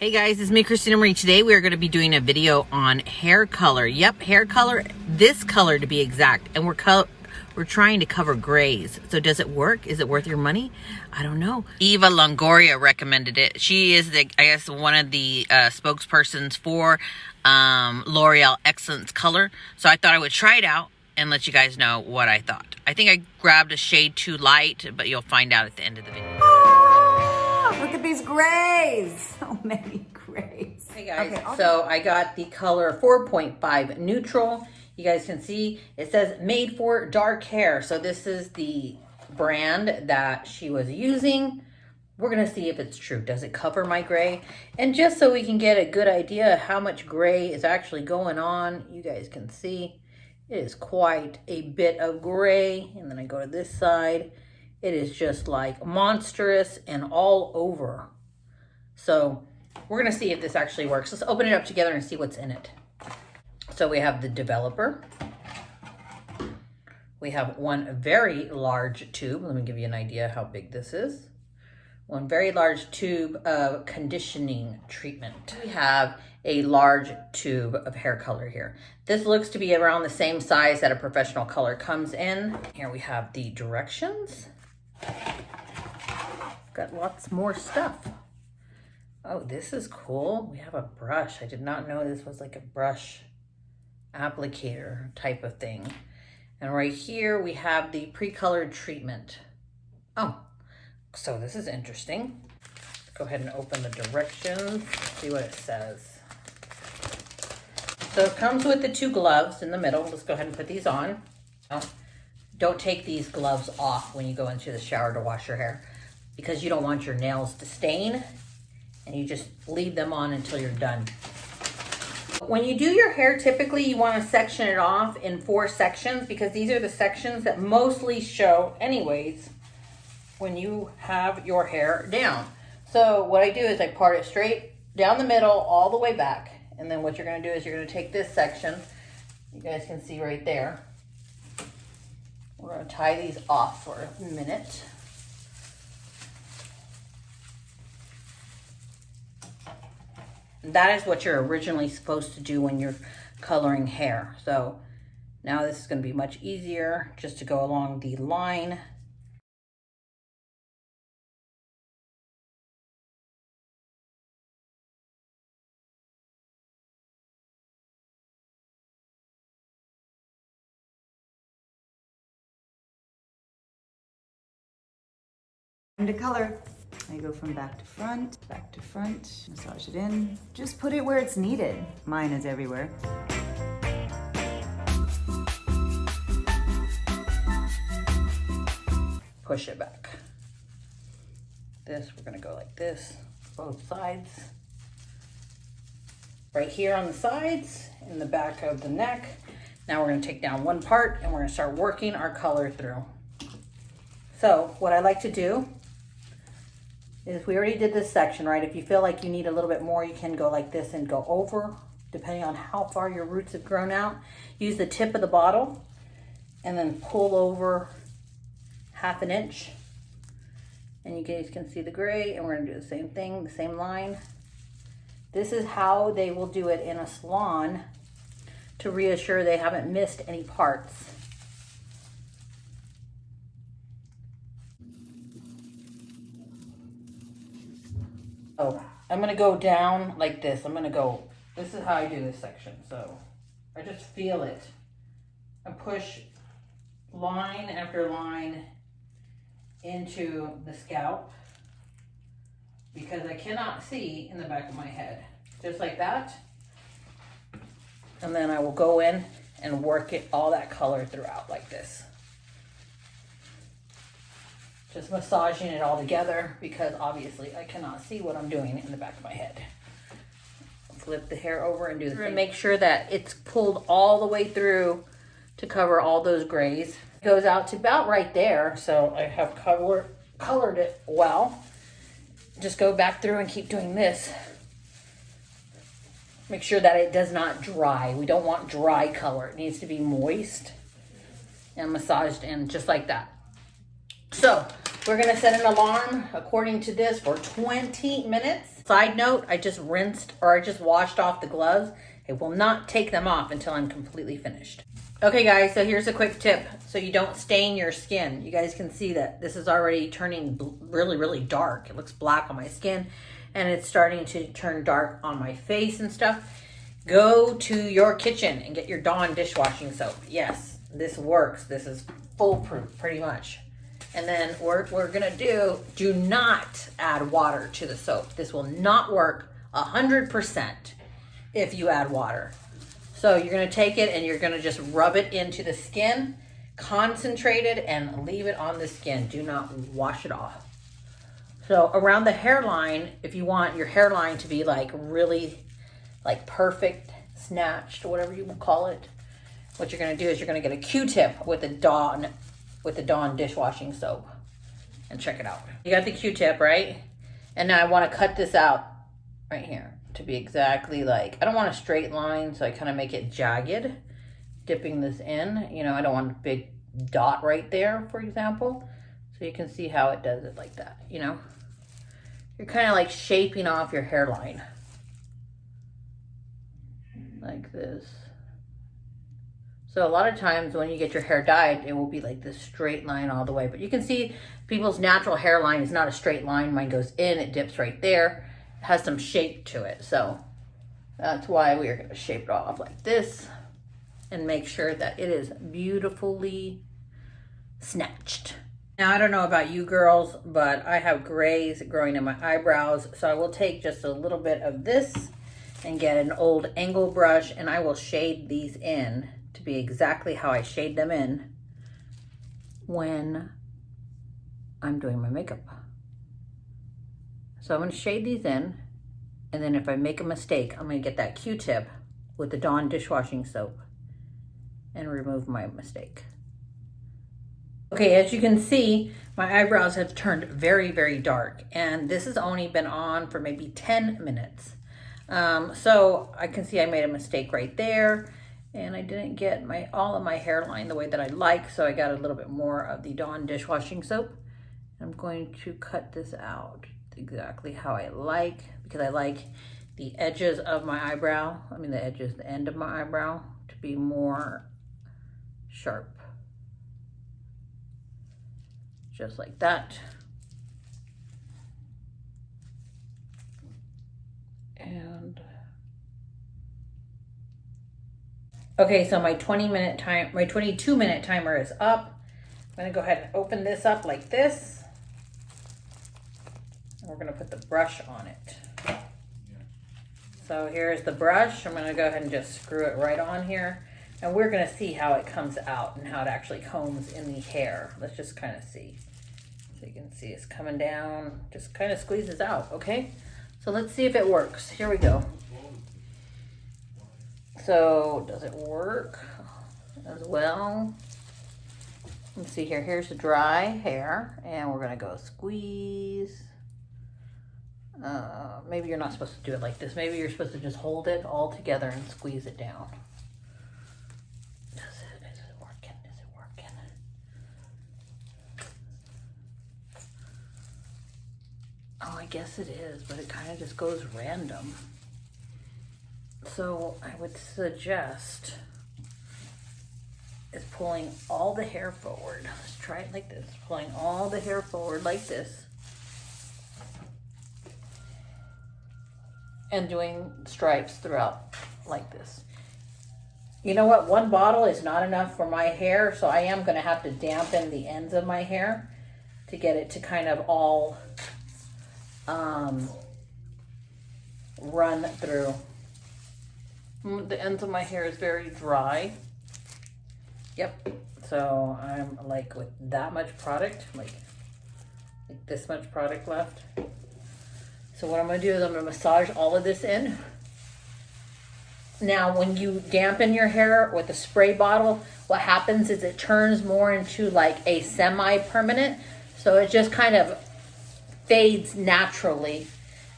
Hey guys, it's me, Christina Marie. Today we are going to be doing a video on hair color. Yep, hair color, this color to be exact. And we're trying to cover grays. So does it work? Is it worth your money? I don't know. Eva Longoria recommended it. She is, one of the spokespersons for L'Oreal Excellence Color. So I thought I would try it out and let you guys know what I thought. I think I grabbed a shade too light, but you'll find out at the end of the video. Look at these grays. So many grays. Hey guys, so I got the color 4.5 neutral. You guys can see it says made for dark hair. So this is the brand that she was using. We're going to see if it's true. Does it cover my gray? And just so we can get a good idea how much gray is actually going on, you guys can see it is quite a bit of gray. And then I go to this side. It is just like monstrous and all over. So we're going to see if this actually works. Let's open it up together and see what's in it. So we have the developer. We have one very large tube. Let me give you an idea how big this is. One very large tube of conditioning treatment. We have a large tube of hair color here. This looks to be around the same size that a professional color comes in. Here we have the directions. Got lots more stuff. Oh, this is cool. We have a brush. I did not know this was like a brush applicator type of thing. And right here we have the pre-colored treatment. Oh, so this is interesting. Let's go ahead and open the directions, see what it says. So it comes with the two gloves in the middle. Let's go ahead and put these on. Oh, don't take these gloves off when you go into the shower to wash your hair because you don't want your nails to stain, and you just leave them on until you're done. When you do your hair, typically you want to section it off in 4 sections because these are the sections that mostly show anyways when you have your hair down. So what I do is I part it straight down the middle all the way back, and then what you're going to do is you're going to take this section, you guys can see right there. We're going to tie these off for a minute. That is what you're originally supposed to do when you're coloring hair. So now this is going to be much easier just to go along the line. Time to color. I go from back to front, massage it in. Just put it where it's needed. Mine is everywhere. Push it back. This, we're gonna go like this, both sides. Right here on the sides, in the back of the neck. Now we're gonna take down one part and we're gonna start working our color through. So what I like to do is we already did this section, right? If you feel like you need a little bit more, you can go like this and go over, depending on how far your roots have grown out. Use the tip of the bottle and then pull over 1/2 inch. And you guys can see the gray, and we're gonna do the same thing, the same line. This is how they will do it in a salon to reassure they haven't missed any parts. So I'm gonna go down like this. This is how I do this section. So I just feel it. I push line after line into the scalp because I cannot see in the back of my head. Just like that. And then I will go in and work it all that color throughout like this. Just massaging it all together because obviously I cannot see what I'm doing in the back of my head. Flip the hair over and do the same. Make sure that it's pulled all the way through to cover all those grays. It goes out to about right there, so I have colored it well. Just go back through and keep doing this. Make sure that it does not dry. We don't want dry color. It needs to be moist and massaged in just like that. So We're gonna set an alarm according to this for 20 minutes. Side note, I just rinsed or I just washed off the gloves. I will not take them off until I'm completely finished. Okay guys, so here's a quick tip so you don't stain your skin. You guys can see that this is already turning really, really dark. It looks black on my skin and it's starting to turn dark on my face and stuff. Go to your kitchen and get your Dawn dishwashing soap. Yes, this works. This is foolproof pretty much. And then what we're gonna do not add water to the soap. This will not work 100% if you add water. So you're gonna take it and you're gonna just rub it into the skin, concentrate it and leave it on the skin. Do not wash it off. So around the hairline, if you want your hairline to be like really like perfect, snatched, whatever you call it, what you're gonna do is you're gonna get a Q-tip with the Dawn dishwashing soap and check it out. You got the Q-tip, right? And now I wanna cut this out right here to be exactly like, I don't want a straight line, so I kind of make it jagged, dipping this in. You know, I don't want a big dot right there, for example. So you can see how it does it like that, you know? You're kind of like shaping off your hairline. Like this. So a lot of times when you get your hair dyed, it will be like this straight line all the way. But you can see people's natural hairline is not a straight line. Mine goes in, it dips right there. It has some shape to it. So that's why we are going to shape it off like this and make sure that it is beautifully snatched. Now, I don't know about you girls, but I have grays growing in my eyebrows. So I will take just a little bit of this and get an old angle brush and I will shade these in to be exactly how I shade them in when I'm doing my makeup. So I'm going to shade these in, and then if I make a mistake, I'm going to get that Q-tip with the Dawn dishwashing soap and remove my mistake. Okay, as you can see, my eyebrows have turned very, very dark, and this has only been on for maybe 10 minutes. So I can see I made a mistake right there, and I didn't get all of my hairline the way that I like, so I got a little bit more of the Dawn dishwashing soap. I'm going to cut this out exactly how I like, because I like the edges of my eyebrow, the end of my eyebrow to be more sharp. Just like that. And okay, so my 22-minute timer is up. I'm gonna go ahead and open this up like this. And we're gonna put the brush on it. So here's the brush. I'm gonna go ahead and just screw it right on here. And we're gonna see how it comes out and how it actually combs in the hair. Let's just kind of see. So you can see it's coming down, just kind of squeezes out, okay? So let's see if it works. Here we go. So does it work as well? Let's see here. Here's the dry hair, and we're gonna go squeeze. Maybe you're not supposed to do it like this. Maybe you're supposed to just hold it all together and squeeze it down. Is it working? Is it working? Oh, I guess it is, but it kind of just goes random. So I would suggest is pulling all the hair forward. Let's try it like this. Pulling all the hair forward like this. And doing stripes throughout like this. You know what? One bottle is not enough for my hair, so I am going to have to dampen the ends of my hair to get it to kind of all run through. The ends of my hair is very dry. Yep. So I'm like with that much product, like this much product left. So what I'm going to do is I'm going to massage all of this in. Now, when you dampen your hair with a spray bottle, what happens is it turns more into like a semi-permanent. So it just kind of fades naturally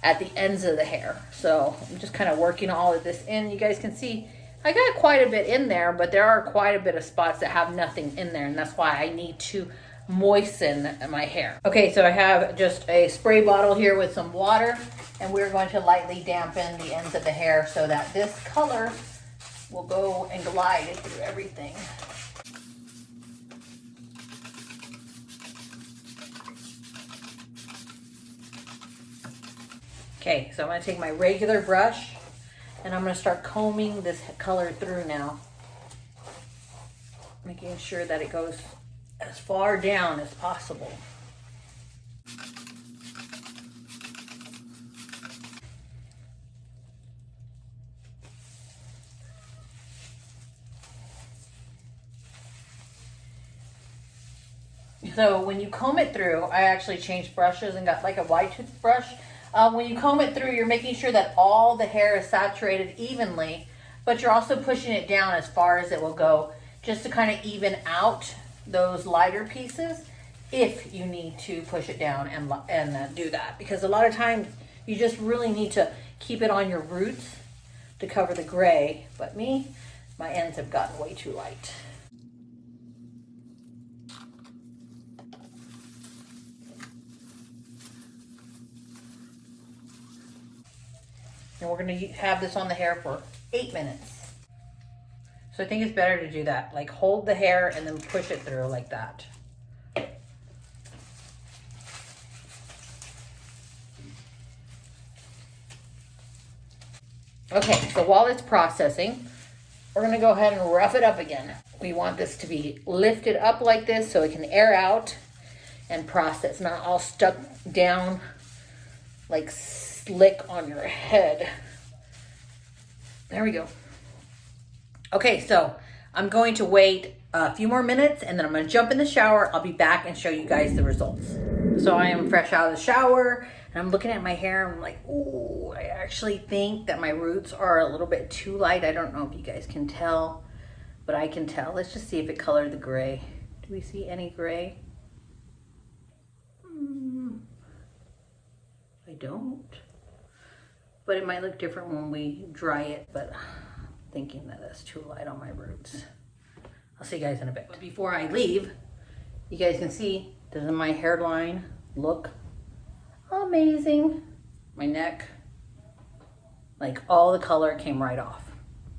at the ends of the hair. So I'm just kind of working all of this in. You guys can see I got quite a bit in there, but there are quite a bit of spots that have nothing in there. And that's why I need to moisten my hair. Okay, so I have just a spray bottle here with some water, and we're going to lightly dampen the ends of the hair so that this color will go and glide through everything. Okay, so I'm going to take my regular brush and I'm going to start combing this color through now. Making sure that it goes as far down as possible. So when you comb it through, I actually changed brushes and got like a wide toothbrush. When you comb it through, you're making sure that all the hair is saturated evenly, but you're also pushing it down as far as it will go, just to kind of even out those lighter pieces if you need to push it down and do that. Because a lot of times you just really need to keep it on your roots to cover the gray. But my ends have gotten way too light. And we're going to have this on the hair for 8 minutes. So I think it's better to do that. Like hold the hair and then push it through like that. Okay, so while it's processing, we're going to go ahead and rough it up again. We want this to be lifted up like this so it can air out and process, not all stuck down like slick on your head. There we go. Okay, so I'm going to wait a few more minutes and then I'm going to jump in the shower. I'll be back and show you guys the results. So I am fresh out of the shower and I'm looking at my hair and I'm like, ooh, I actually think that my roots are a little bit too light. I don't know if you guys can tell, but I can tell. Let's just see if it colored the gray. Do we see any gray? I don't. But it might look different when we dry it, but I'm thinking that that's too light on my roots. I'll see you guys in a bit. But before I leave, you guys can see, doesn't my hairline look amazing? My neck, like all the color came right off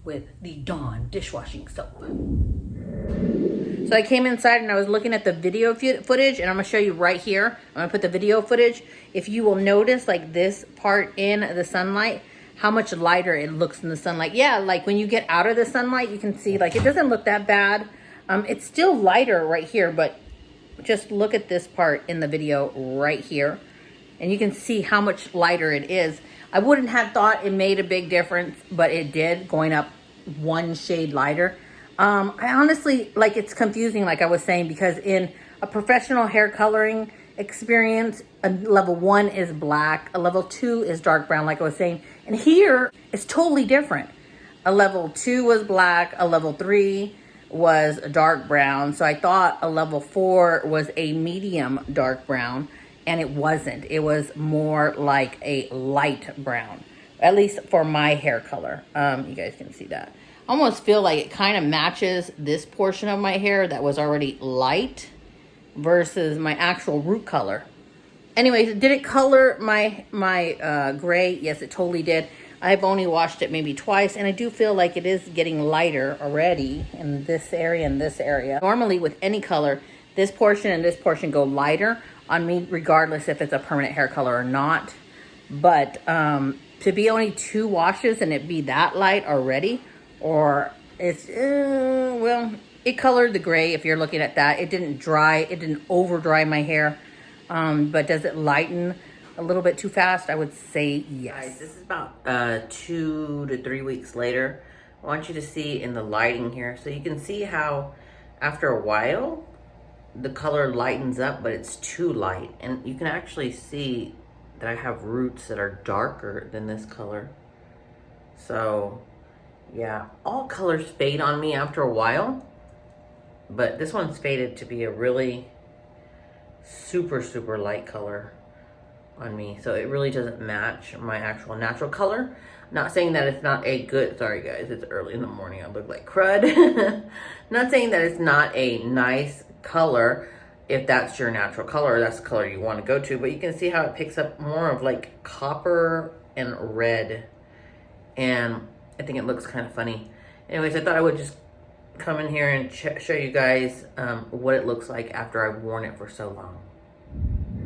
with the Dawn dishwashing soap. So I came inside and I was looking at the video footage, and I'm gonna show you right here. I'm gonna put the video footage. If you will notice, like this part in the sunlight, how much lighter it looks in the sunlight. Yeah, like when you get out of the sunlight, you can see like it doesn't look that bad. It's still lighter right here, but just look at this part in the video right here. And you can see how much lighter it is. I wouldn't have thought it made a big difference, but it did, going up 1 shade lighter. I honestly, like, it's confusing, like I was saying, because in a professional hair coloring experience, a level 1 is black, a level 2 is dark brown, like I was saying. And here, it's totally different. A level 2 was black, a level 3 was dark brown. So I thought a level 4 was a medium dark brown, and it wasn't. It was more like a light brown, at least for my hair color. You guys can see that. I almost feel like it kind of matches this portion of my hair that was already light versus my actual root color. Anyways, did it color my gray? Yes, it totally did. I've only washed it maybe twice, and I do feel like it is getting lighter already in this area and this area. Normally with any color, this portion and this portion go lighter on me, regardless if it's a permanent hair color or not. But to be only 2 washes and it be that light already, or it's, well, it colored the gray if you're looking at that. It didn't dry, it didn't over dry my hair. But does it lighten a little bit too fast? I would say yes. Guys, this is about 2 to 3 weeks later. I want you to see in the lighting here. So you can see how after a while, the color lightens up, but it's too light. And you can actually see that I have roots that are darker than this color. So yeah, all colors fade on me after a while, but this one's faded to be a really super, super light color on me. So it really doesn't match my actual natural color. Not saying that it's not a good, sorry guys, it's early in the morning, I look like crud. Not saying that it's not a nice color. if that's your natural color, that's the color you want to go to. But you can see how it picks up more of like copper and red. And I think it looks kind of funny. Anyways, I thought I would just come in here and show you guys what it looks like after I've worn it for so long.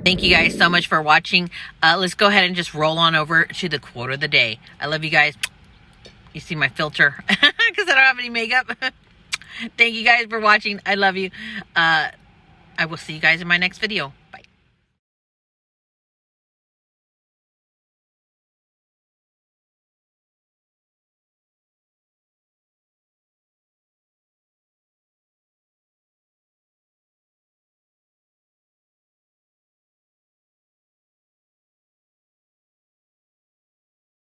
Thank you guys so much for watching. Let's go ahead and just roll on over to the quote of the day. I love you guys. You see my filter because I don't have any makeup. Thank you guys for watching. I love you. I will see you guys in my next video.